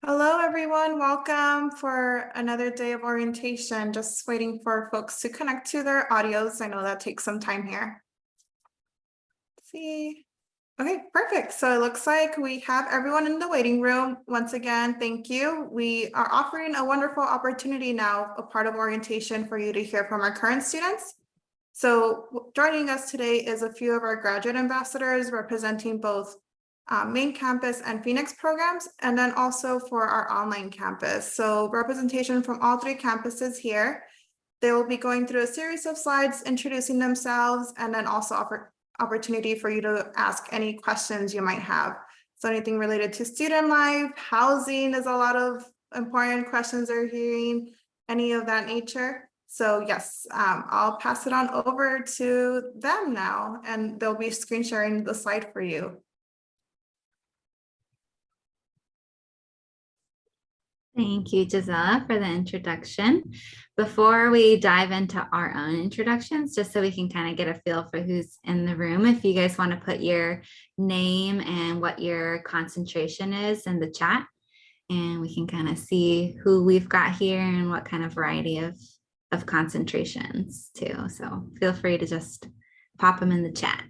Hello, everyone. Welcome for another day of orientation. Just waiting for folks to connect to their audios. I know that takes some time here. Let's see. Okay, perfect. So it looks like we have everyone in the waiting room. Once again, thank you. We are offering a wonderful opportunity now, a part of orientation for you to hear from our current students. So joining us today is a few of our graduate ambassadors representing both main campus and Phoenix programs, and then also for our online campus. So representation from all three campuses here. They will be going through a series of slides, introducing themselves, and then also offer opportunity for you to ask any questions you might have. So anything related to student life, housing, is a lot of important questions they're hearing, any of that nature. So yes, I'll pass it on over to them now, and they'll be screen sharing the slide for you. Thank you, Gisela, for the introduction. Before we dive into our own introductions, just so we can kind of get a feel for who's in the room, if you guys want to put your name and what your concentration is in the chat, and we can kind of see who we've got here and what kind of variety of concentrations too. So feel free to just pop them in the chat.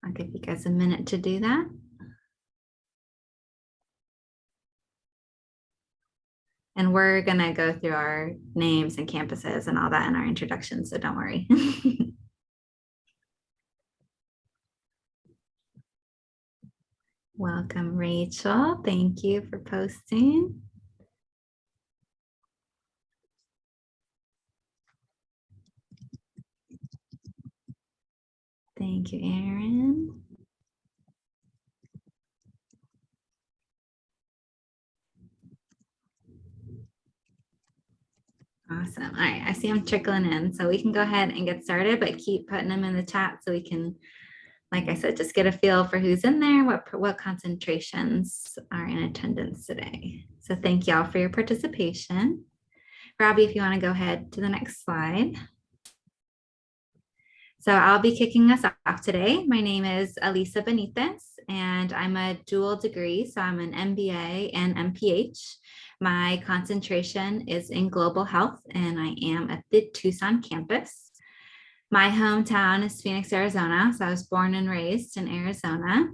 I'll give you guys a minute to do that. And we're going to go through our names and campuses and all that in our introduction, so don't worry. Welcome, Rachel. Thank you for posting. Thank you, Erin. Awesome. All right, I see them trickling in, so we can go ahead and get started, but keep putting them in the chat so we can, like I said, just get a feel for who's in there, what concentrations are in attendance today. So thank y'all for your participation. Robbie, if you want to go ahead to the next slide. So I'll be kicking us off today. My name is Elisa Benitez, and I'm a dual degree. So I'm an MBA and MPH. My concentration is in global health, and I am at the Tucson campus. My hometown is Phoenix, Arizona. So I was born and raised in Arizona.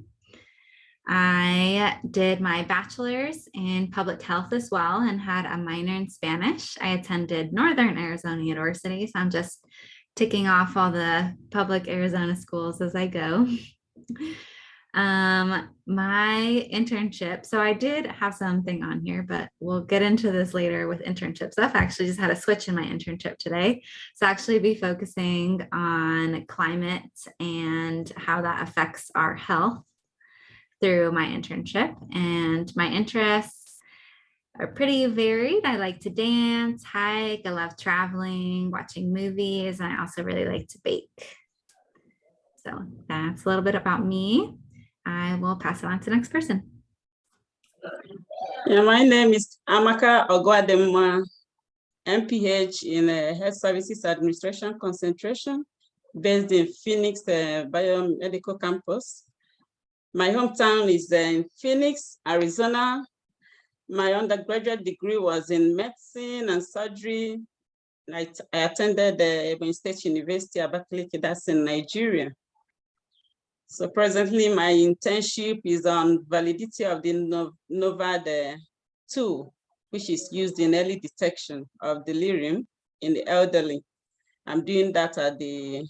I did my bachelor's in public health as well and had a minor in Spanish. I attended Northern Arizona University, so I'm just ticking off all the public Arizona schools as I go. My internship, so I did have something on here, but we'll get into this later with internships. I've actually just had a switch in my internship today. So actually be focusing on climate and how that affects our health through my internship. And my interests are pretty varied. I like to dance, hike, I love traveling, watching movies, and I also really like to bake. So that's a little bit about me. I will pass it on to the next person. Yeah, my name is Amaka Ogwadema, MPH in Health Services Administration concentration, based in Phoenix Biomedical Campus. My hometown is in Phoenix, Arizona. My undergraduate degree was in medicine and surgery. I attended the Ebonyi State University, Abakaliki, that's in Nigeria. So presently, my internship is on validity of the NOVAD tool, which is used in early detection of delirium in the elderly. I'm doing that at the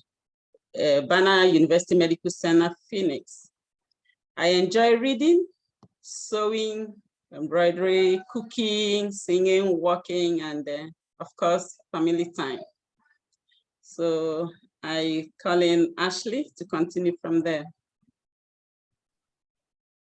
Banner University Medical Center, Phoenix. I enjoy reading, sewing, embroidery, cooking, singing, walking, and of course, family time. So I call in Ashley to continue from there.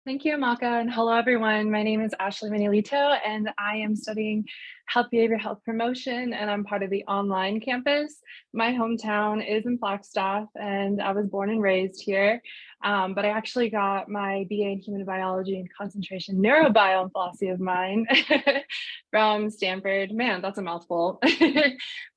Thank you, Amaka, and hello, everyone. My name is Ashley Manilito, and I am studying health behavior health promotion, and I'm part of the online campus. My hometown is in Flagstaff, and I was born and raised here, but I actually got my BA in human biology and concentration neurobio and philosophy of mind from Stanford. Man, that's a mouthful.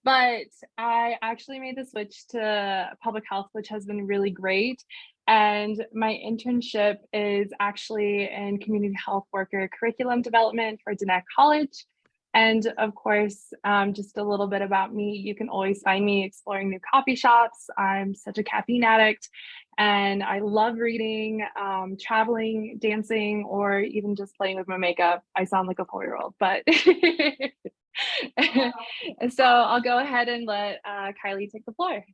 But I actually made the switch to public health, which has been really great. And my internship is actually in community health worker curriculum development for Diné College. And of course, just a little bit about me, you can always find me exploring new coffee shops. I'm such a caffeine addict and I love reading, traveling, dancing, or even just playing with my makeup. I sound like a 4-year-old, but so I'll go ahead and let Kylie take the floor.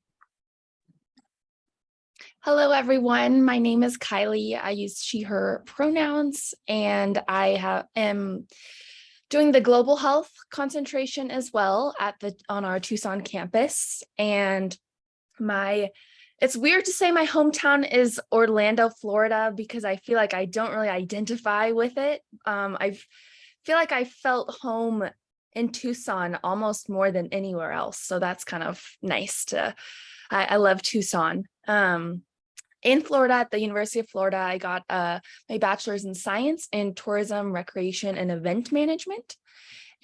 Hello, everyone. My name is Kylie. I use she, her pronouns, and I am doing the global health concentration as well on our Tucson campus. And it's weird to say my hometown is Orlando, Florida, because I feel like I don't really identify with it. I feel like I felt home in Tucson almost more than anywhere else. So that's kind of nice I love Tucson. In Florida, at the University of Florida, I got my bachelor's in science in tourism, recreation, and event management.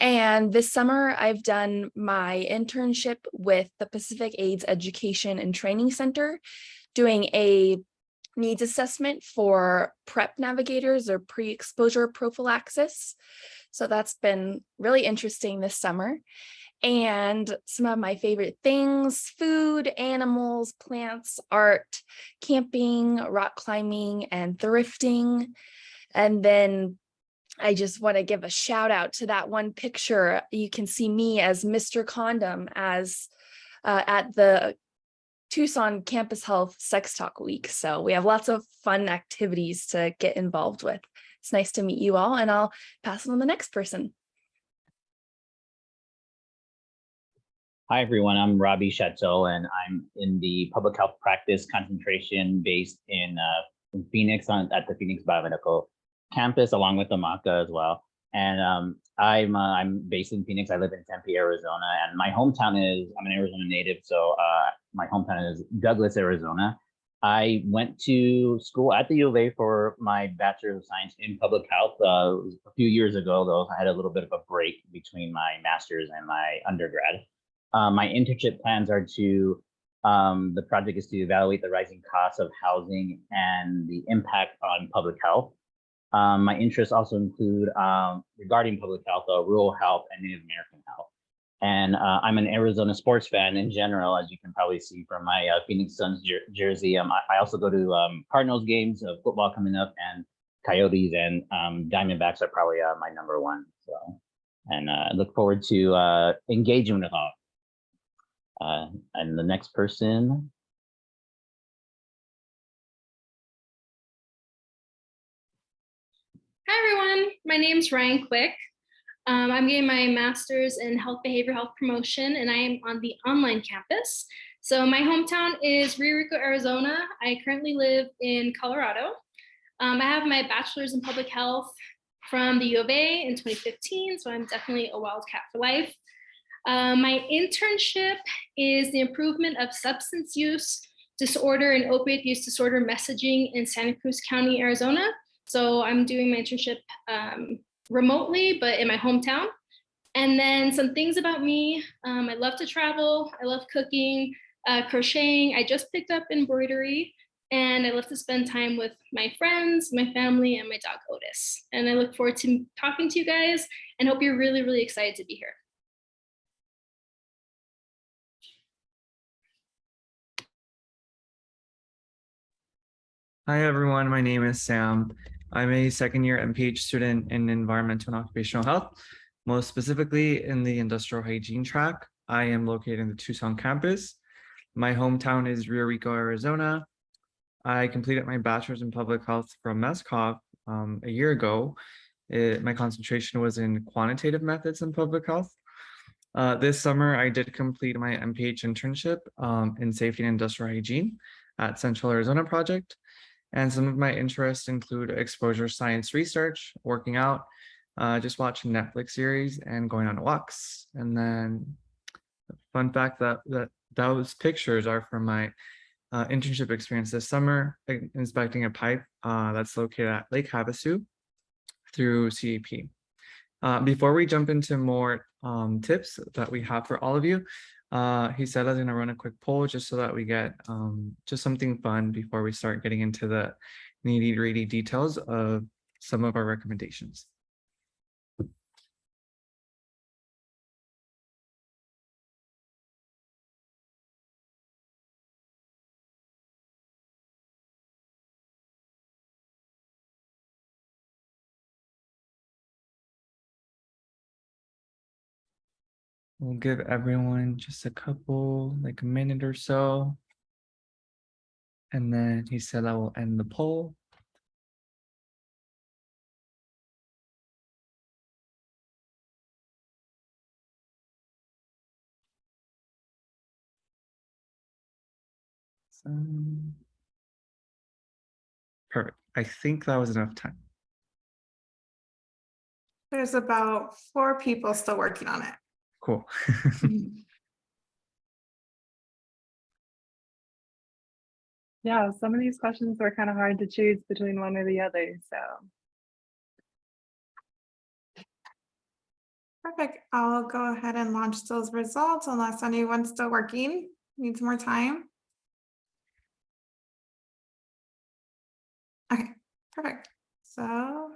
And this summer, I've done my internship with the Pacific AIDS Education and Training Center, doing a needs assessment for PrEP navigators or pre-exposure prophylaxis. So that's been really interesting this summer. And some of my favorite things: food, animals, plants, art, camping, rock climbing, and thrifting. And then I just want to give a shout out to that one picture. You can see me as Mr. Condom at the Tucson Campus Health Sex Talk Week. So we have lots of fun activities to get involved with. It's nice to meet you all, and I'll pass it on to the next person. Hi, everyone. I'm Robbie Chateau, and I'm in the public health practice concentration based in Phoenix at the Phoenix Biomedical Campus, along with Amaka as well. And I'm based in Phoenix. I live in Tempe, Arizona, and my hometown I'm an Arizona native, so my hometown is Douglas, Arizona. I went to school at the U of A for my Bachelor of Science in Public Health. It was a few years ago, though. I had a little bit of a break between my master's and my undergrad. My internship plans are the project is to evaluate the rising costs of housing and the impact on public health. My interests also include, regarding public health, rural health and Native American health. And I'm an Arizona sports fan in general, as you can probably see from my Phoenix Suns jersey. I also go to Cardinals games, football coming up, and Coyotes and Diamondbacks are probably my number one. So, and I look forward to engaging with all. And the next person. Hi, everyone. My name is Ryan Quick. I'm getting my master's in behavioral health promotion, and I am on the online campus. So my hometown is Rio Rico, Arizona. I currently live in Colorado. I have my bachelor's in public health from the U of A in 2015, so I'm definitely a wildcat for life. My internship is the improvement of substance use disorder and opiate use disorder messaging in Santa Cruz County, Arizona. So I'm doing my internship remotely, but in my hometown. And then some things about me. I love to travel. I love cooking, crocheting. I just picked up embroidery, and I love to spend time with my friends, my family, and my dog Otis. And I look forward to talking to you guys and hope you're really, really excited to be here. Hi, everyone. My name is Sam. I'm a second-year MPH student in environmental and occupational health, most specifically in the industrial hygiene track. I am located in the Tucson campus. My hometown is Rio Rico, Arizona. I completed my bachelor's in public health from MESCOP a year ago. My concentration was in quantitative methods in public health. This summer, I did complete my MPH internship in safety and industrial hygiene at Central Arizona Project. And some of my interests include exposure science research, working out, just watching Netflix series, and going on walks. And then, fun fact that those pictures are from my internship experience this summer, inspecting a pipe that's located at Lake Havasu through CAP. Before we jump into more tips that we have for all of you, He said I was gonna run a quick poll just so that we get just something fun before we start getting into the nitty-gritty details of some of our recommendations. We'll give everyone just a couple, like a minute or so. And then he said I will end the poll. Perfect. I think that was enough time. There's about 4 people still working on it. Cool. Yeah, some of these questions were kind of hard to choose between one or the other. So Perfect. I'll go ahead and launch those results unless anyone's still working, needs more time. Okay, perfect. So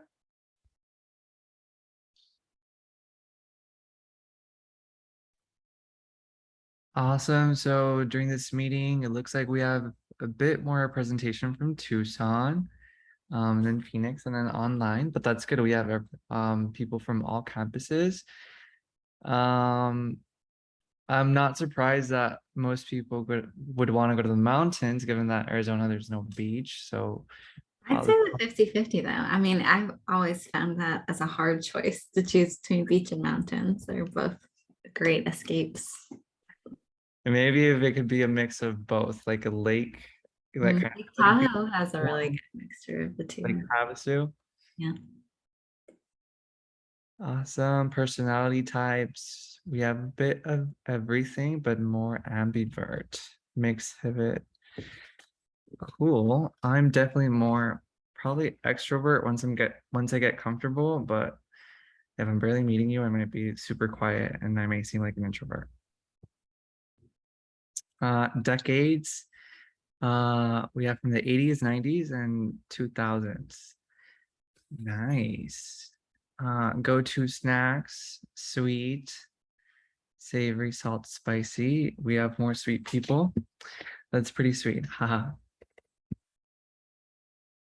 Awesome. So during this meeting, it looks like we have a bit more presentation from Tucson than Phoenix and then online, but that's good. We have people from all campuses. I'm not surprised that most people would want to go to the mountains, given that Arizona, there's no beach. So I'd say the 50-50 though. I mean, I've always found that as a hard choice to choose between beach and mountains. They're both great escapes. maybe if it could be a mix of both, like a lake, like kind Lake of like a Tahoe has a really good mixture of the two. like Havasu. Yeah. Awesome. Personality types. We have a bit of everything, but more ambivert mix of it. Cool. I'm definitely more probably extrovert once I get comfortable, but if I'm barely meeting you, I might be super quiet and I may seem like an introvert. Decades. We have from the 80s, 90s, and 2000s. Nice. Go-to snacks, sweet, savory, salt, spicy. We have more sweet people. That's pretty sweet. Haha.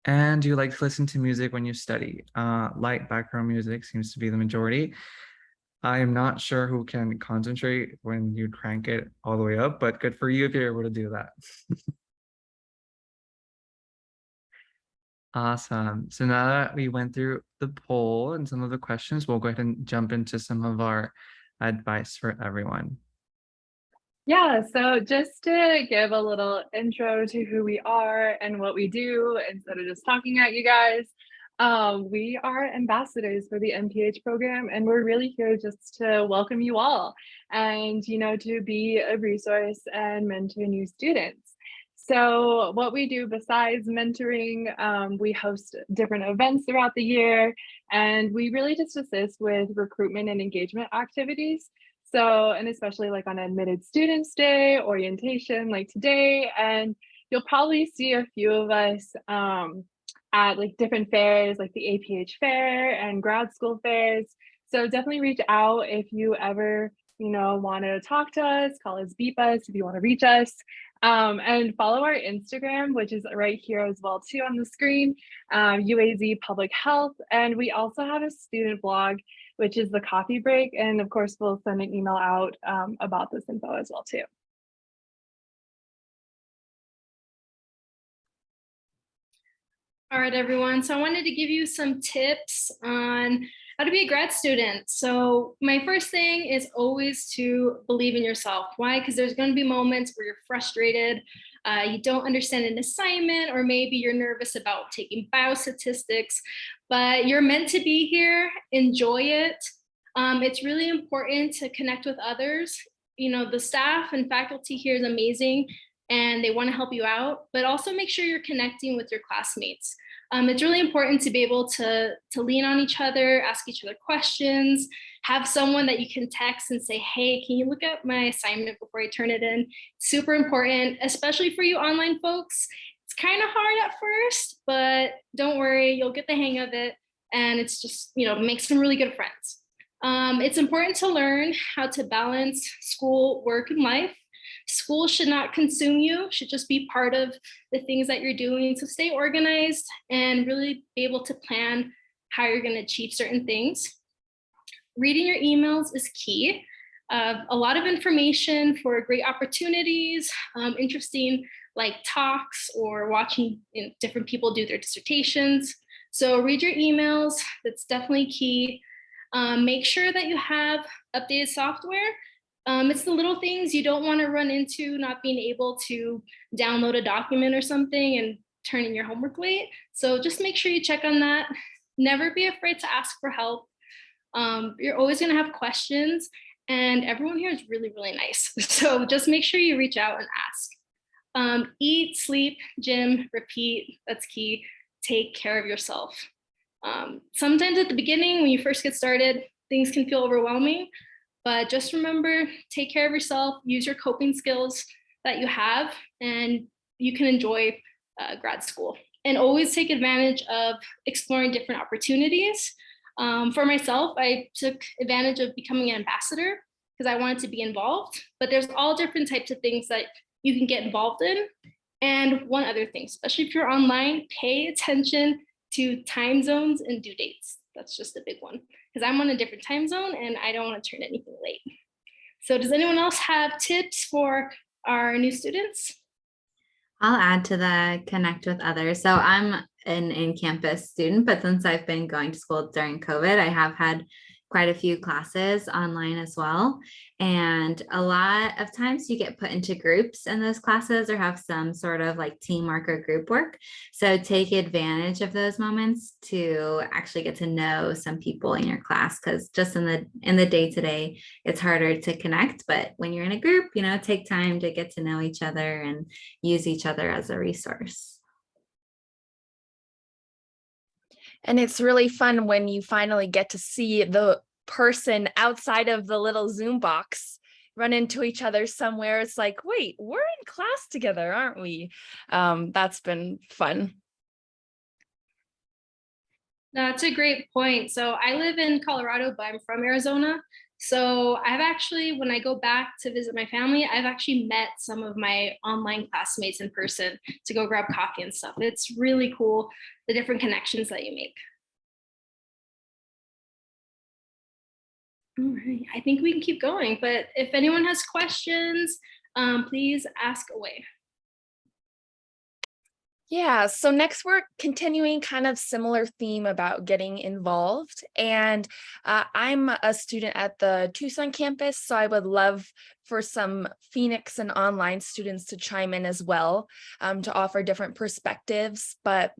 And do you like to listen to music when you study? Light background music seems to be the majority. I am not sure who can concentrate when you crank it all the way up, but good for you if you're able to do that. Awesome. So now that we went through the poll and some of the questions, we'll go ahead and jump into some of our advice for everyone. yeah, so just to give a little intro to who we are and what we do, instead of just talking at you guys, we are ambassadors for the MPH program, and we're really here just to welcome you all and, to be a resource and mentor new students. So what we do besides mentoring, we host different events throughout the year, and we really just assist with recruitment and engagement activities. So, and especially like on Admitted Students Day, orientation like today, and you'll probably see a few of us at like different fairs like the APH fair and grad school fairs. So definitely reach out if you ever, want to talk to us, call us, beep us if you want to reach us. And follow our Instagram, which is right here as well too on the screen, UAZ Public Health. And we also have a student blog, which is the coffee break. And of course, we'll send an email out about this info as well too. All right, everyone. So I wanted to give you some tips on how to be a grad student. So my first thing is always to believe in yourself. Why? Because there's going to be moments where you're frustrated, you don't understand an assignment, or maybe you're nervous about taking biostatistics, but you're meant to be here. Enjoy it. It's really important to connect with others. The staff and faculty here is amazing, and they want to help you out, but also make sure you're connecting with your classmates. It's really important to be able to lean on each other, ask each other questions, have someone that you can text and say, hey, can you look at my assignment before I turn it in? Super important, especially for you online folks. It's kind of hard at first, but don't worry, you'll get the hang of it. And it's just, make some really good friends. It's important to learn how to balance school, work, and life. School should not consume you, should just be part of the things that you're doing. So stay organized and really be able to plan how you're going to achieve certain things. Reading your emails is key. A lot of information for great opportunities, interesting like talks or watching different people do their dissertations. So read your emails, that's definitely key. Make sure that you have updated software. It's the little things you don't want to run into, not being able to download a document or something and turn in your homework late. So just make sure you check on that. Never be afraid to ask for help. You're always going to have questions, and everyone here is really, really nice. So just make sure you reach out and ask. Eat, sleep, gym, repeat. That's key. Take care of yourself. Sometimes at the beginning, when you first get started, things can feel overwhelming. But just remember, take care of yourself, use your coping skills that you have, and you can enjoy grad school. And always take advantage of exploring different opportunities. For myself, I took advantage of becoming an ambassador because I wanted to be involved. But there's all different types of things that you can get involved in. And one other thing, especially if you're online, pay attention to time zones and due dates. That's just a big one because I'm on a different time zone and I don't want to turn anything late. So does anyone else have tips for our new students? I'll add to the connect with others. So I'm an in-campus student, but since I've been going to school during COVID, I have had quite a few classes online as well. And a lot of times you get put into groups in those classes or have some sort of like teamwork or group work. So take advantage of those moments to actually get to know some people in your class, because just in the day-to-day, it's harder to connect. But when you're in a group, take time to get to know each other and use each other as a resource. And it's really fun when you finally get to see the person outside of the little Zoom box, run into each other somewhere. It's like, wait, we're in class together, aren't we? That's been fun. That's a great point. So I live in Colorado, but I'm from Arizona. So I've actually, when I go back to visit my family, I've actually met some of my online classmates in person to go grab coffee and stuff. It's really cool, the different connections that you make. All right, I think we can keep going, but if anyone has questions, please ask away. Yeah, so next we're continuing kind of similar theme about getting involved. And I'm a student at the Tucson campus, so I would love for some Phoenix and online students to chime in as well, to offer different perspectives. But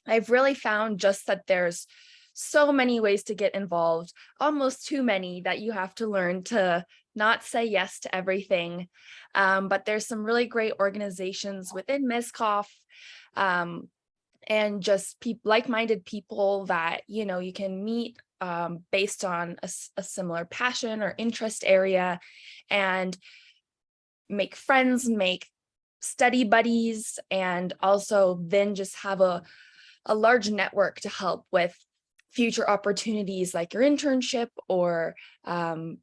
I've really found just that there's so many ways to get involved, almost too many, that you have to learn to not say yes to everything. But there's some really great organizations within MSCOF, and just like-minded people that you can meet based on a similar passion or interest area, and make friends, make study buddies, and also then just have a large network to help with future opportunities like your internship or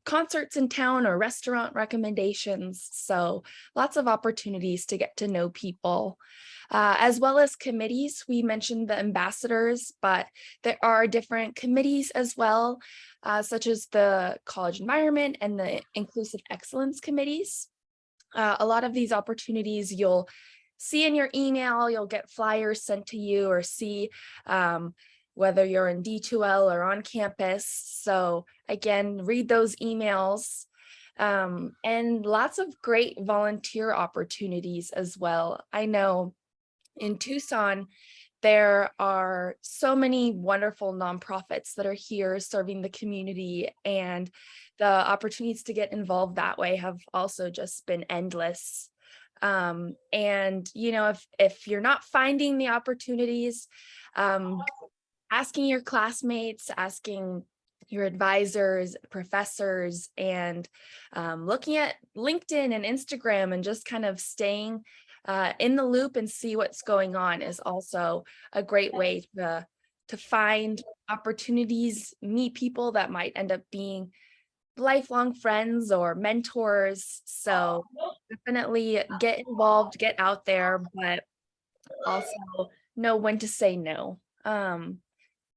concerts in town or restaurant recommendations. So lots of opportunities to get to know people. As well as committees. We mentioned the ambassadors, but there are different committees as well, such as the college environment and the inclusive excellence committees. A lot of these opportunities you'll see in your email, you'll get flyers sent to you or see whether you're in D2L or on campus. So again, read those emails. And lots of great volunteer opportunities as well. I know in Tucson, there are so many wonderful nonprofits that are here serving the community, and the opportunities to get involved that way have also just been endless. And, if you're not finding the opportunities, asking your classmates, asking your advisors, professors, and looking at LinkedIn and Instagram and just kind of staying in the loop and see what's going on is also a great way to find opportunities, meet people that might end up being lifelong friends or mentors. So definitely get involved, get out there, but also know when to say no.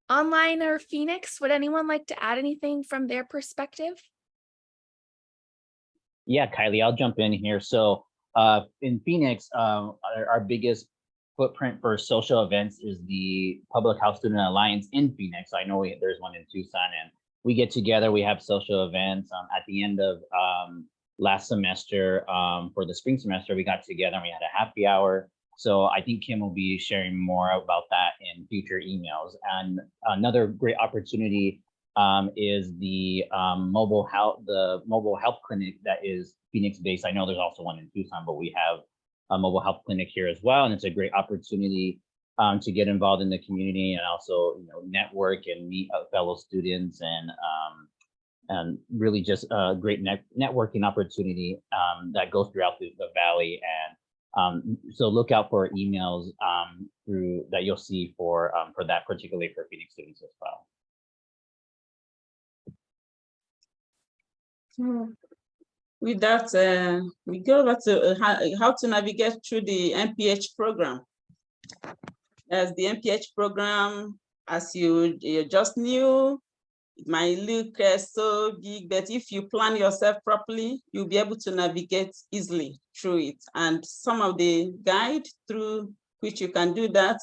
Online or Phoenix, would anyone like to add anything from their perspective? Yeah, Kylie, I'll jump in here. So in Phoenix, our biggest footprint for social events is the Public Health Student Alliance in Phoenix. I know there's one in Tucson, and we get together, we have social events. At the end of last semester, for the spring semester, we got together and we had a happy hour. So I think Kim will be sharing more about that in future emails. And another great opportunity is the mobile health clinic that is Phoenix based. I know there's also one in Tucson, but we have a mobile health clinic here as well. And it's a great opportunity to get involved in the community and also, network and meet fellow students and really just a great networking opportunity that goes throughout the valley. And so look out for emails through that you'll see for that, particularly for Phoenix students as well. With that, we go over to how to navigate through the MPH program. As the MPH program, as you just knew, it might look so big, but if you plan yourself properly, you'll be able to navigate easily through it. And some of the guide through which you can do that,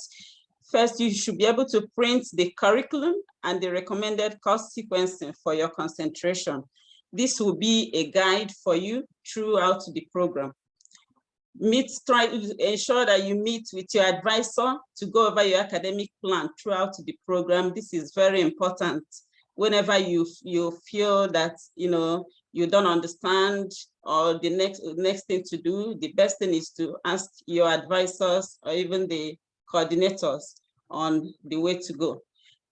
first, you should be able to print the curriculum and the recommended course sequencing for your concentration. This will be a guide for you throughout the program. Try to ensure that you meet with your advisor to go over your academic plan throughout the program. This is very important. Whenever you feel that you don't understand or the next thing to do, the best thing is to ask your advisors or even the coordinators on the way to go.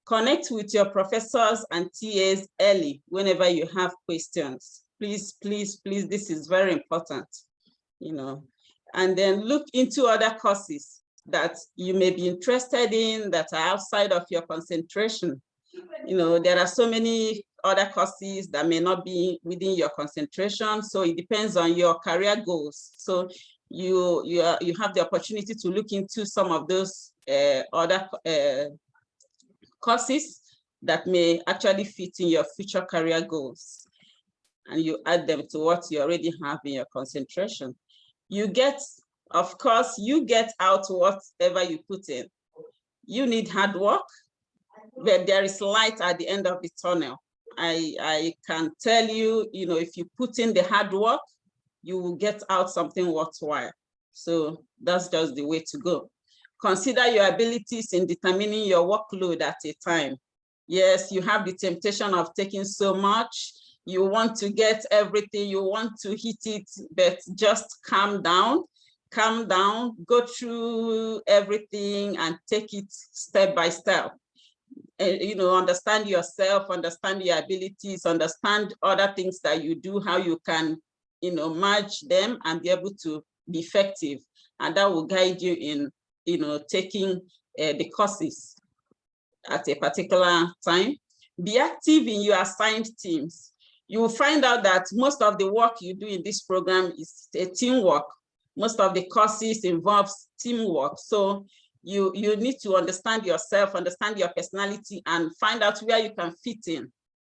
Connect with your professors and TAs early whenever you have questions. Please, please, please, this is very important, And then look into other courses that you may be interested in that are outside of your concentration. There are so many other courses that may not be within your concentration, so it depends on your career goals. So you have the opportunity to look into some of those other courses that may actually fit in your future career goals, and you add them to what you already have in your concentration. Of course, you get out whatever you put in. You need hard work, but there is light at the end of the tunnel. I can tell you, if you put in the hard work, you will get out something worthwhile. So that's just the way to go. Consider your abilities in determining your workload at a time. Yes, you have the temptation of taking so much. You want to get everything, you want to hit it, but just calm down, go through everything and take it step by step. Understand yourself, understand your abilities, understand other things that you do, how you can, merge them and be able to be effective. And that will guide you in, taking the courses at a particular time. Be active in your assigned teams. You will find out that most of the work you do in this program is teamwork. Most of the courses involves teamwork. So you need to understand yourself, understand your personality, and find out where you can fit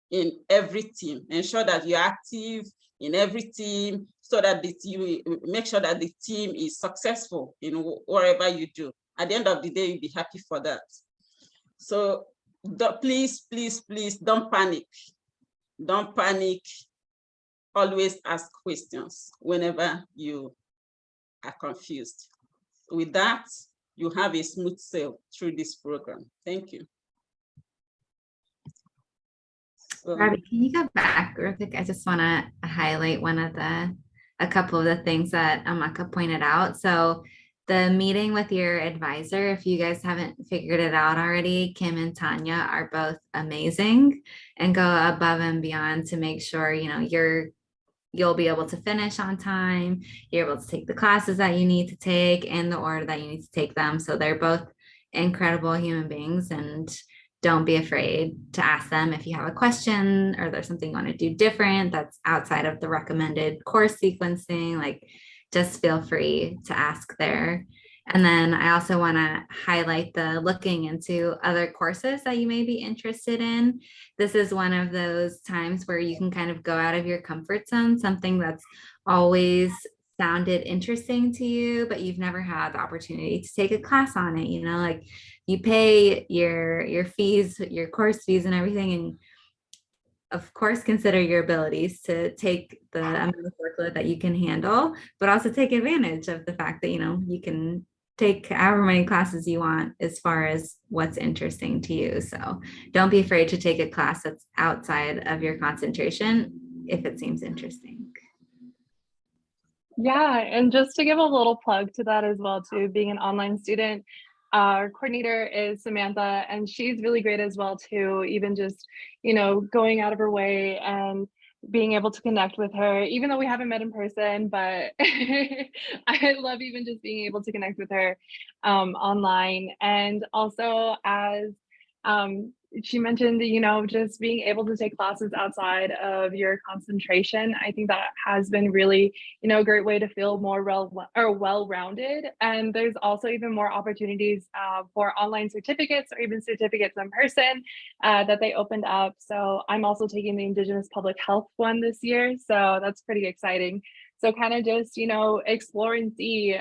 in every team. Ensure that you're active in every team so that you make sure that the team is successful in whatever you do. At the end of the day, you'll be happy for that. So please, please, please don't panic. Don't panic. Always ask questions whenever you are confused. With that, you have a smooth sail through this program. Thank you. Robbie, can you go back real quick? I just want to highlight one of the a couple of the things that Amaka pointed out. So the meeting with your advisor, if you guys haven't figured it out already, Kim and Tanya are both amazing and go above and beyond to make sure, you know, you'll be able to finish on time, you're able to take the classes that you need to take in the order that you need to take them. So they're both incredible human beings, and don't be afraid to ask them if you have a question or there's something you want to do different that's outside of the recommended course sequencing. Like, just feel free to ask there. And then I also want to highlight the looking into other courses that you may be interested in. This is one of those times where you can kind of go out of your comfort zone, something that's always sounded interesting to you, but you've never had the opportunity to take a class on it. You know, like, you pay your fees, your course fees and everything, and of course consider your abilities to take the amount of workload that you can handle, but also take advantage of the fact that, you know, you can take however many classes you want as far as what's interesting to you. So don't be afraid to take a class that's outside of your concentration if it seems interesting. Yeah, and just to give a little plug to that as well, too, being an online student, our coordinator is Samantha, and she's really great as well, too, even just, you know, going out of her way and being able to connect with her, even though we haven't met in person, but I love even just being able to connect with her online. And also, as she mentioned, you know, just being able to take classes outside of your concentration. I think that has been really, you know, a great way to feel more well-rounded. And there's also even more opportunities for online certificates or even certificates in person that they opened up. So I'm also taking the Indigenous Public Health one this year. So that's pretty exciting. So kind of just, you know, explore and see.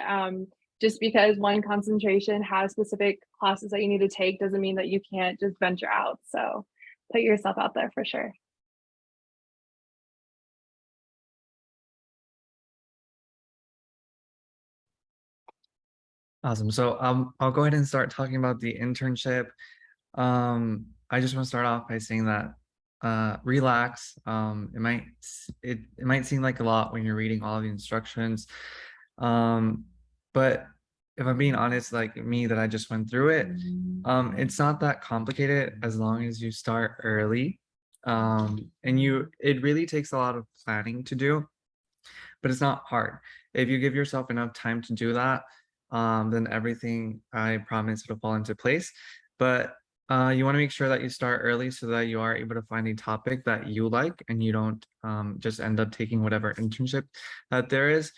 Just because one concentration has specific classes that you need to take doesn't mean that you can't just venture out. So put yourself out there for sure. Awesome. So I'll go ahead and start talking about the internship. I just want to start off by saying that relax. It might seem like a lot when you're reading all the instructions. But if I'm being honest, like me, that I just went through it, it's not that complicated as long as you start early. And it really takes a lot of planning to do, but it's not hard. If you give yourself enough time to do that, then everything, I promise, it'll fall into place. But you want to make sure that you start early so that you are able to find a topic that you like and you don't just end up taking whatever internship that there is.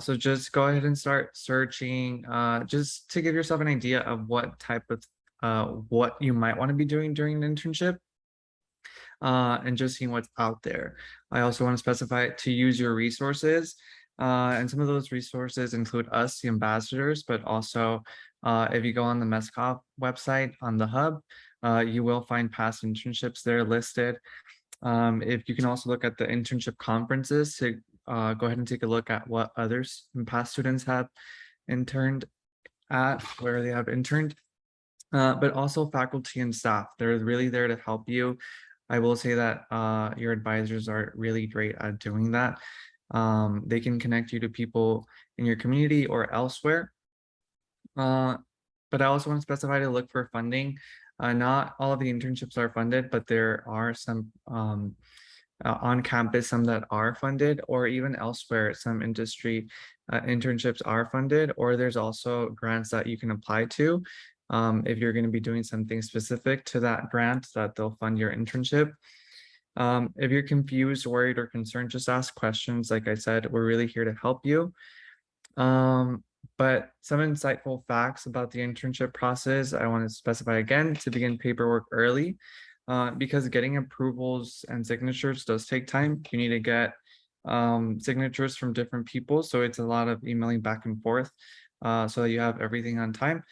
So just go ahead and start searching just to give yourself an idea of what type of what you might want to be doing during an internship. And just seeing what's out there. I also want to specify to use your resources. And some of those resources include us, the ambassadors, but also if you go on the MESCOP website on the hub, you will find past internships there listed. If you can also look at the internship conferences to go ahead and take a look at what others and past students have interned at, where they have interned. But also faculty and staff, they're really there to help you. I will say that your advisors are really great at doing that. They can connect you to people in your community or elsewhere. But I also want to specify to look for funding. Not all of the internships are funded, but there are some on campus, some that are funded, or even elsewhere, some industry internships are funded, or there's also grants that you can apply to. If you're going to be doing something specific to that grant, that they'll fund your internship. If you're confused, worried, or concerned, just ask questions. Like I said, we're really here to help you. But some insightful facts about the internship process, I want to specify again: to begin paperwork early, because getting approvals and signatures does take time. You need to get signatures from different people. So it's a lot of emailing back and forth so that you have everything on time.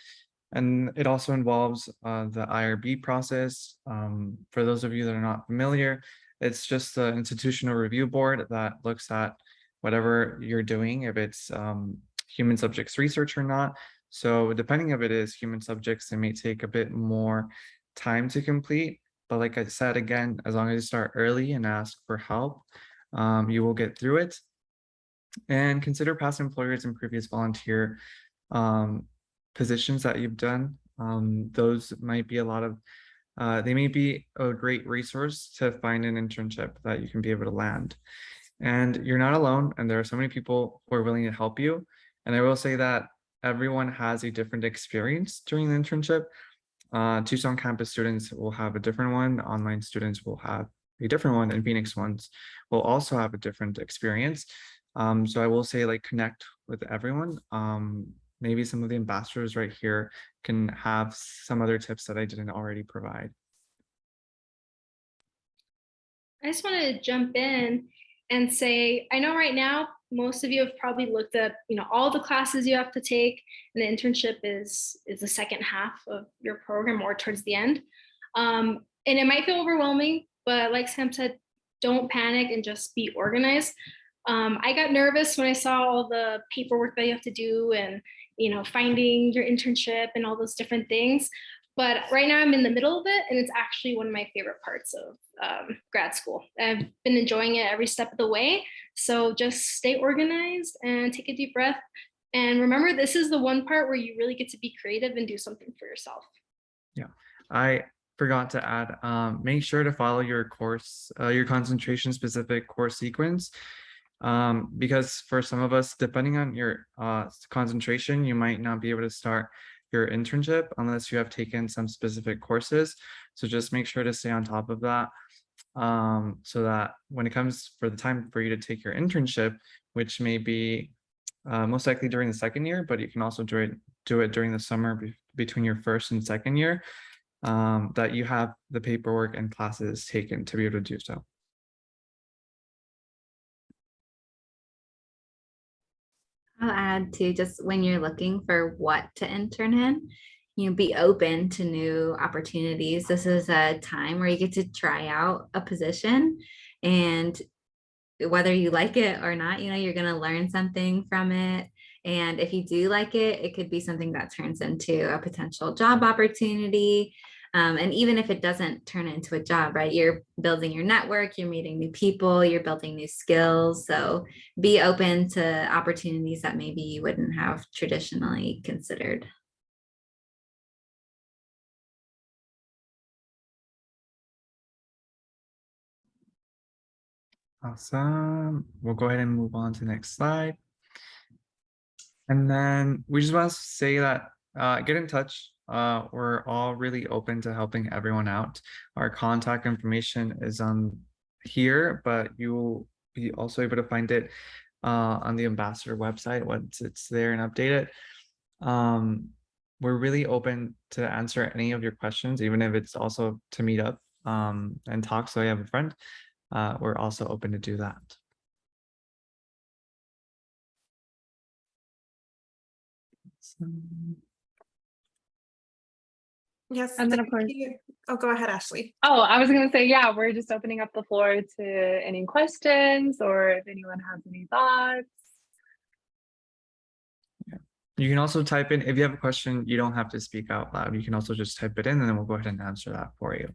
And it also involves the IRB process. For those of you that are not familiar, it's just the institutional review board that looks at whatever you're doing, if it's human subjects research or not. So depending if it is human subjects, it may take a bit more time to complete. But like I said, again, as long as you start early and ask for help, you will get through it. And consider past employers and previous volunteer positions that you've done. Those might be a lot of, they may be a great resource to find an internship that you can be able to land. And you're not alone, and there are so many people who are willing to help you. And I will say that everyone has a different experience during the internship. Tucson campus students will have a different one, online students will have a different one, and Phoenix ones will also have a different experience. So I will say, like, connect with everyone. Maybe some of the ambassadors right here can have some other tips that I didn't already provide. I just want to jump in and say, I know right now, most of you have probably looked at, all the classes you have to take, and the internship is the second half of your program or towards the end. And it might feel overwhelming, but like Sam said, don't panic and just be organized. I got nervous when I saw all the paperwork that you have to do and, finding your internship and all those different things. But right now I'm in the middle of it, and it's actually one of my favorite parts of grad school. I've been enjoying it every step of the way. So just stay organized and take a deep breath. And remember, this is the one part where you really get to be creative and do something for yourself. Yeah, I forgot to add, make sure to follow your course, your concentration specific course sequence. Because for some of us, depending on your concentration, you might not be able to start your internship unless you have taken some specific courses. So just make sure to stay on top of that, so that when it comes for the time for you to take your internship, which may be most likely during the second year, but you can also do it during the summer between your first and second year, that you have the paperwork and classes taken to be able to do so. I'll add to, just when you're looking for what to intern in, be open to new opportunities. This is a time where you get to try out a position, and whether you like it or not, you're going to learn something from it. And if you do like it, it could be something that turns into a potential job opportunity. And even if it doesn't turn into a job, right, you're building your network, you're meeting new people, you're building new skills. So be open to opportunities that maybe you wouldn't have traditionally considered. Awesome. We'll go ahead and move on to the next slide. And then we just want to say that get in touch. We're all really open to helping everyone out. Our contact information is on here, but you will be also able to find it on the ambassador website once it's there and updated. We're really open to answer any of your questions, even if it's also to meet up and talk so you have a friend. We're also open to do that. Yes, And then, of thank course, you. Oh, go ahead, Ashley. Oh, I was going to say, yeah, we're just opening up the floor to any questions or if anyone has any thoughts. You can also type in, if you have a question, you don't have to speak out loud. You can also just type it in, and then we'll go ahead and answer that for you.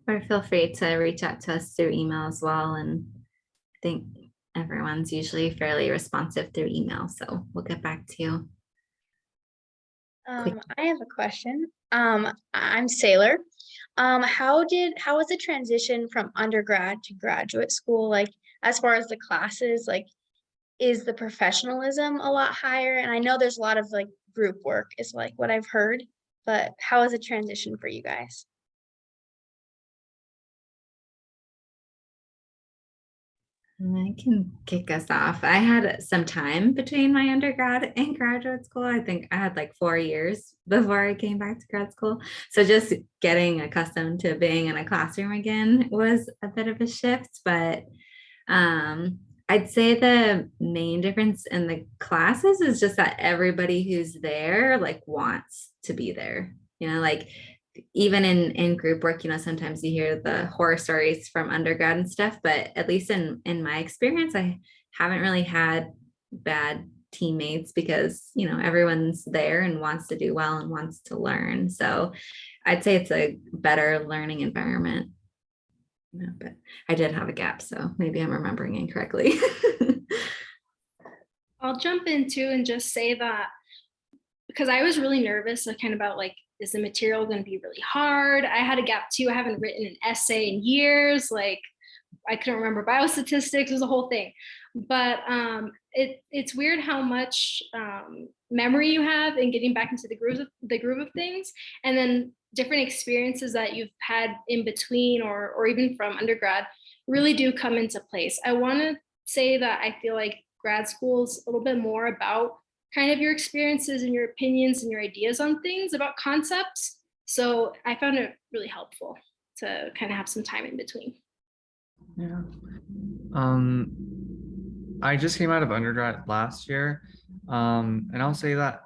Or feel free to reach out to us through email as well. And I think everyone's usually fairly responsive through email, so we'll get back to you. I have a question. I'm Sailor. How was the transition from undergrad to graduate school? Like, as far as the classes, like, is the professionalism a lot higher? And I know there's a lot of like group work is like what I've heard, but how is the transition for you guys? I can kick us off. I had some time between my undergrad and graduate school. I think I had like 4 years before I came back to grad school. So just getting accustomed to being in a classroom again was a bit of a shift, but I'd say the main difference in the classes is just that everybody who's there like wants to be there. Like even in group work, sometimes you hear the horror stories from undergrad and stuff, but at least in my experience, I haven't really had bad teammates because, everyone's there and wants to do well and wants to learn. So I'd say it's a better learning environment. No, but I did have a gap, so maybe I'm remembering incorrectly. I'll jump in too and just say that because I was really nervous, like, kind of about like, is the material going to be really hard? I had a gap too. I haven't written an essay in years. Like, I couldn't remember biostatistics. It was a whole thing. But it's weird how much memory you have in getting back into the groove of things, and then different experiences that you've had in between or even from undergrad really do come into place. I want to say that I feel like grad school is a little bit more about kind of your experiences and your opinions and your ideas on things, about concepts. So I found it really helpful to kind of have some time in between. Yeah. I just came out of undergrad last year. And I'll say that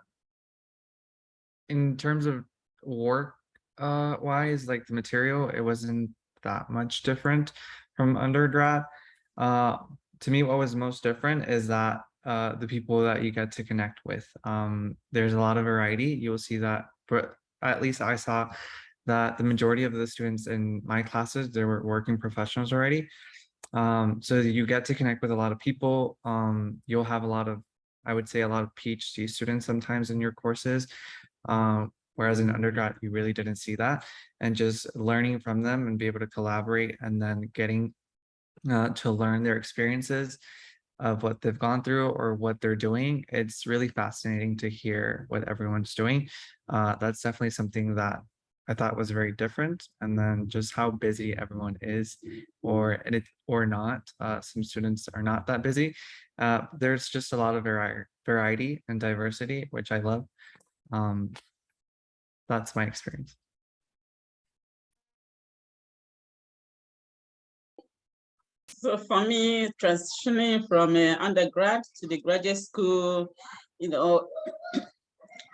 in terms of work wise, like the material, it wasn't that much different from undergrad. To me, what was most different is that the people that you get to connect with. There's a lot of variety. You'll see that, but at least I saw that the majority of the students in my classes, they were working professionals already. So you get to connect with a lot of people. You'll have a lot of, I would say, a lot of PhD students sometimes in your courses. Whereas in undergrad, you really didn't see that. And just learning from them and be able to collaborate and then getting to learn their experiences of what they've gone through or what they're doing. It's really fascinating to hear what everyone's doing. That's definitely something that I thought was very different. And then just how busy everyone is, or not. Some students are not that busy. There's just a lot of variety and diversity, which I love. That's my experience. So for me, transitioning from undergrad to the graduate school,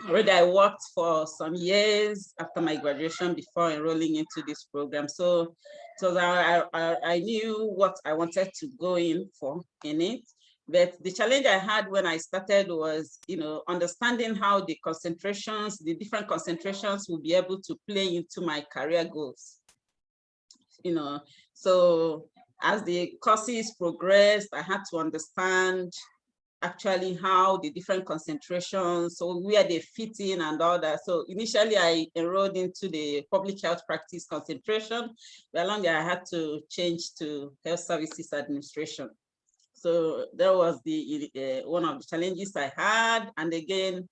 already I worked for some years after my graduation before enrolling into this program. So I knew what I wanted to go in for in it. But the challenge I had when I started was, understanding how the different concentrations will be able to play into my career goals. So as the courses progressed, I had to understand actually how the different concentrations, so where they fit in and all that. So initially I enrolled into the public health practice concentration, but along there I had to change to health services administration. So that was the one of the challenges I had. And again,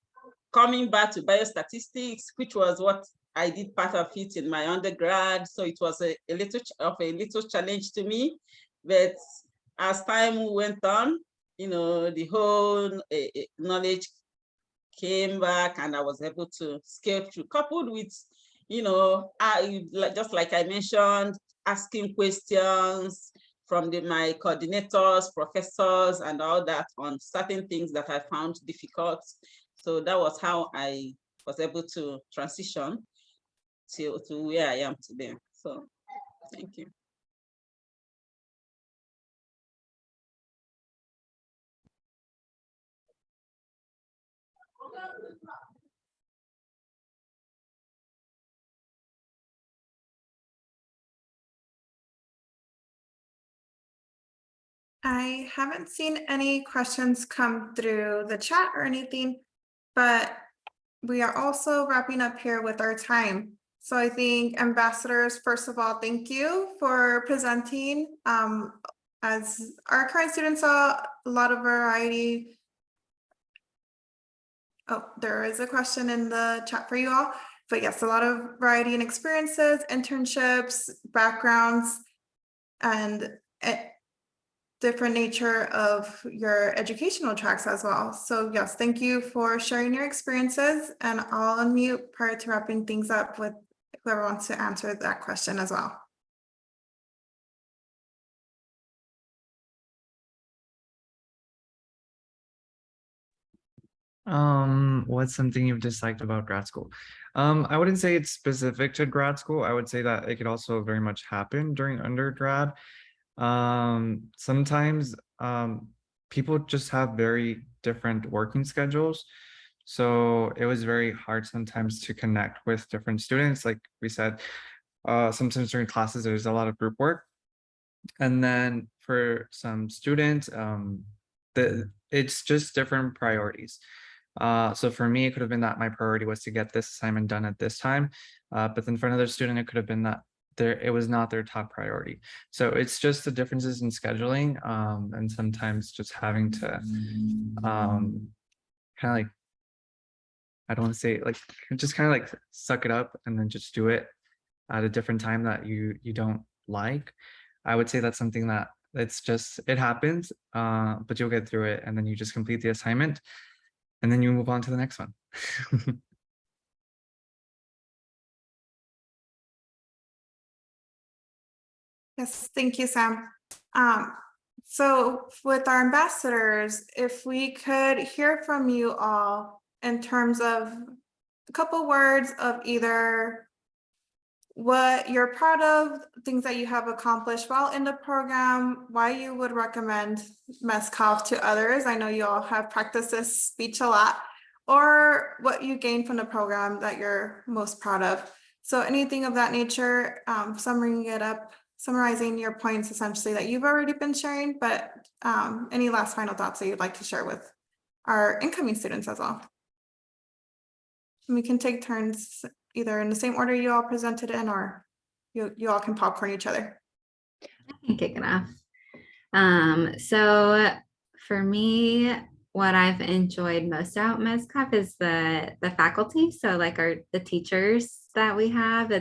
coming back to biostatistics, which was what I did part of it in my undergrad. So it was a little challenge to me. But as time went on, the whole knowledge came back and I was able to scale through, coupled with, just like I mentioned, asking questions from my coordinators, professors, and all that on certain things that I found difficult. So that was how I was able to transition to where I am today. So thank you. I haven't seen any questions come through the chat or anything, but we are also wrapping up here with our time. So I think ambassadors, first of all, thank you for presenting. As our current students saw, a lot of variety. Oh, there is a question in the chat for you all, but yes, a lot of variety and experiences, internships, backgrounds, and different nature of your educational tracks as well. So yes, thank you for sharing your experiences, and I'll unmute prior to wrapping things up with whoever wants to answer that question as well. What's something you've disliked about grad school? I wouldn't say it's specific to grad school. I would say that it could also very much happen during undergrad. Sometimes people just have very different working schedules. So it was very hard sometimes to connect with different students. Like we said, sometimes during classes, there's a lot of group work. And then for some students, it's just different priorities. So for me, it could have been that my priority was to get this assignment done at this time. But then for another student, it could have been that it was not their top priority. So it's just the differences in scheduling, and sometimes just having to kind of like, I don't want to say like, just kind of like suck it up and then just do it at a different time that you don't like. I would say that's something that it happens, but you'll get through it, and then you just complete the assignment and then you move on to the next one. Yes, thank you, Sam. So with our ambassadors, if we could hear from you all in terms of a couple words of either what you're proud of, things that you have accomplished while in the program, why you would recommend MESCOF to others. I know you all have practiced this speech a lot, or what you gained from the program that you're most proud of. So anything of that nature, summarizing your points essentially that you've already been sharing, but any last final thoughts that you'd like to share with our incoming students as well. And we can take turns either in the same order you all presented in, or you all can popcorn each other. I can kick it off. So for me, what I've enjoyed most about MESCOF is the faculty. So like the teachers that we have,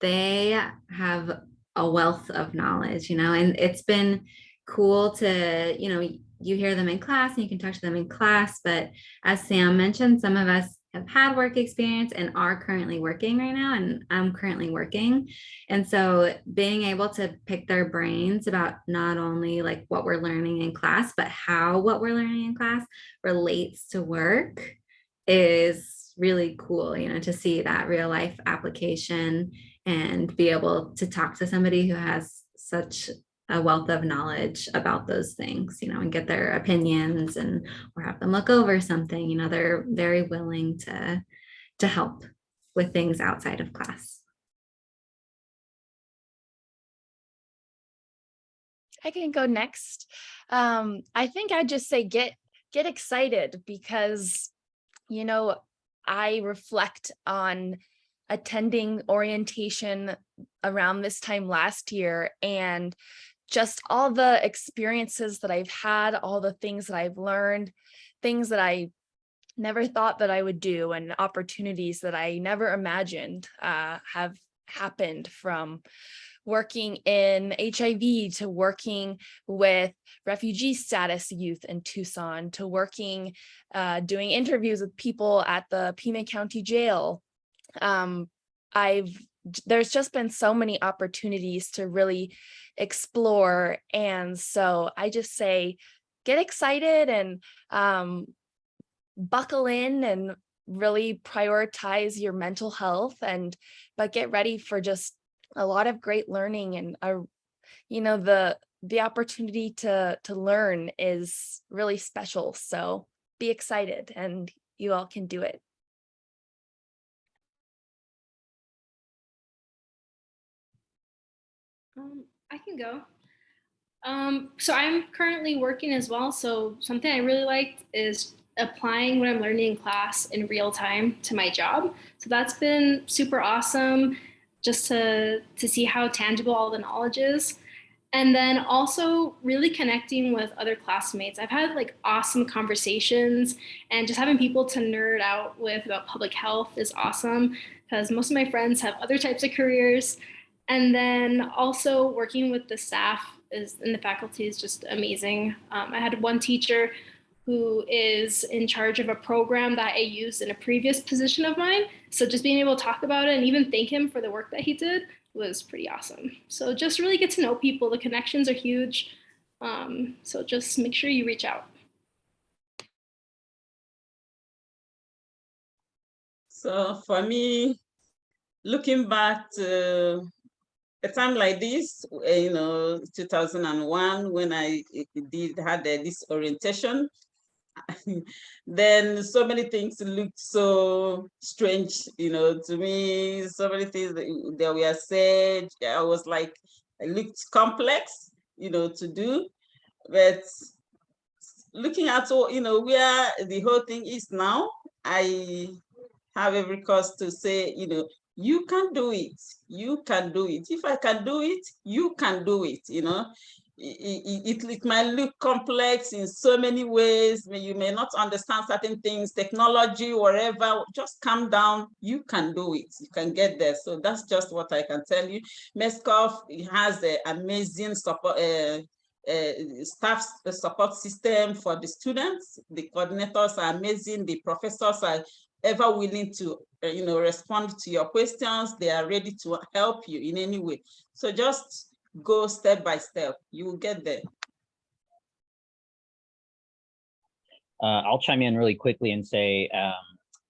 they have a wealth of knowledge, and it's been cool to, you hear them in class and you can talk to them in class, but as Sam mentioned, some of us have had work experience and are currently working right now, and I'm currently working. And so being able to pick their brains about not only like what we're learning in class, but how what we're learning in class relates to work is really cool, to see that real life application and be able to talk to somebody who has such a wealth of knowledge about those things, and get their opinions or have them look over something. They're very willing to help with things outside of class. I can go next. I think I'd just say get excited, because I reflect on attending orientation around this time last year, and just all the experiences that I've had, all the things that I've learned, things that I never thought that I would do, and opportunities that I never imagined have happened, from working in HIV to working with refugee status youth in Tucson, to working, doing interviews with people at the Pima County Jail. There's just been so many opportunities to really explore. And so I just say, get excited and buckle in and really prioritize your mental health, but get ready for just a lot of great learning. And the opportunity to learn is really special. So be excited, and you all can do it. I can go. So I'm currently working as well. So something I really liked is applying what I'm learning in class in real time to my job. So that's been super awesome, just to see how tangible all the knowledge is. And then also really connecting with other classmates. I've had like awesome conversations, and just having people to nerd out with about public health is awesome, because most of my friends have other types of careers. And then also working with the staff and the faculty is just amazing. I had one teacher who is in charge of a program that I used in a previous position of mine. So just being able to talk about it and even thank him for the work that he did was pretty awesome. So just really get to know people. The connections are huge. So just make sure you reach out. So for me, looking back to a time like this, 2001, when I had this orientation, then so many things looked so strange, to me. So many things that were said. I was like, It looked complex, to do, but looking at where the whole thing is now, I have every cause to say, you can do it. You can do it. If I can do it, you can do it. It might look complex in so many ways. You may not understand certain things, technology, whatever. Just calm down. You can do it. You can get there. So that's just what I can tell you. MESCOF has an amazing support. Staff support system for the students. The coordinators are amazing. The professors are ever willing to respond to your questions. They are ready to help you in any way. So just go step by step. You will get there. I'll chime in really quickly and say,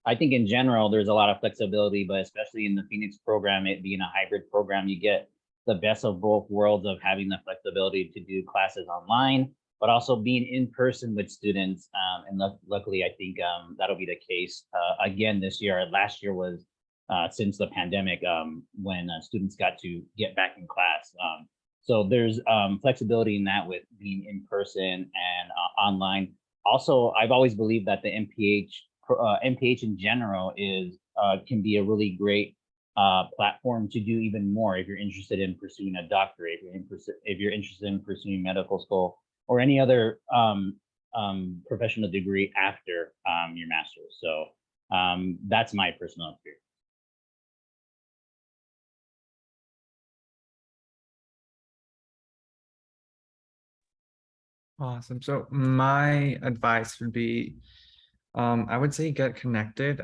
I think in general, there's a lot of flexibility, but especially in the Phoenix program, it being a hybrid program, you get the best of both worlds of having the flexibility to do classes online, but also being in person with students. And luckily, I think that'll be the case again this year. Last year was since the pandemic when students got to get back in class. So there's flexibility in that with being in person and online. Also, I've always believed that the MPH in general can be a really great platform to do even more if you're interested in pursuing a doctorate, if you're interested in pursuing medical school or any other professional degree after your master's. So that's my personal experience. Awesome. So my advice would be, I would say get connected,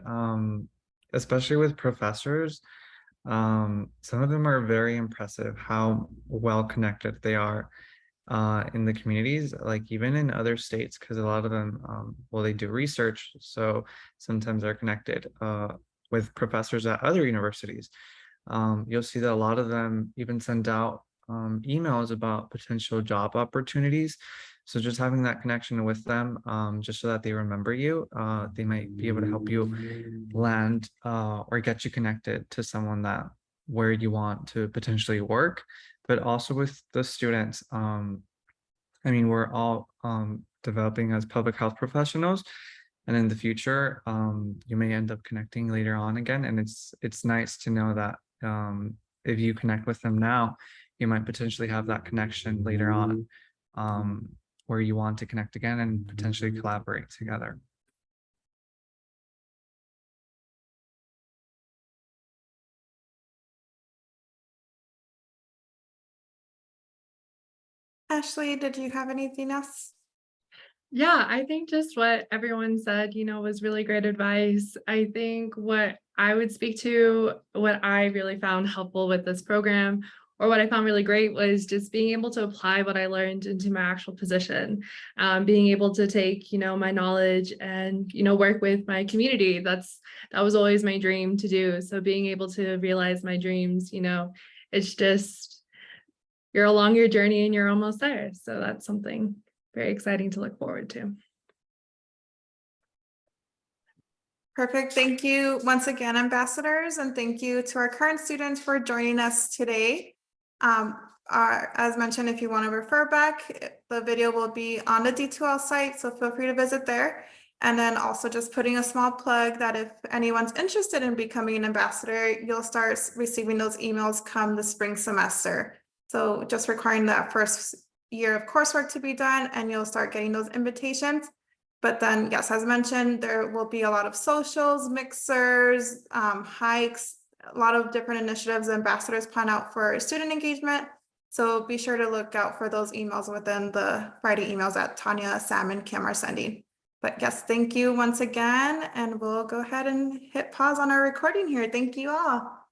especially with professors. Some of them are very impressive how well connected they are in the communities, like even in other states, because a lot of them, well, they do research. So sometimes they're connected with professors at other universities. You'll see that a lot of them even send out emails about potential job opportunities. So just having that connection with them, just so that they remember you, they might be able to help you land or get you connected to someone that where you want to potentially work, but also with the students. I mean, we're all developing as public health professionals, and in the future, you may end up connecting later on again. And it's nice to know that if you connect with them now, you might potentially have that connection later on. Where you want to connect again and potentially collaborate together. Ashley, did you have anything else? Yeah, I think just what everyone said, was really great advice. I think what I would speak to, what I really found helpful with this program, or what I found really great, was just being able to apply what I learned into my actual position, being able to take, my knowledge and, work with my community. That was always my dream to do. So being able to realize my dreams, it's just, you're along your journey and you're almost there. So that's something very exciting to look forward to. Perfect. Thank you once again, ambassadors, and thank you to our current students for joining us today. As mentioned, if you want to refer back, the video will be on the D2L site, so feel free to visit there. And then also just putting a small plug that if anyone's interested in becoming an ambassador, you'll start receiving those emails come the spring semester. So just requiring that first year of coursework to be done, and you'll start getting those invitations. But then, yes, as mentioned, there will be a lot of socials, mixers, hikes, a lot of different initiatives ambassadors plan out for student engagement. So be sure to look out for those emails within the Friday emails that Tanya, Sam, and Kim are sending. But yes, thank you once again, and we'll go ahead and hit pause on our recording here. Thank you all.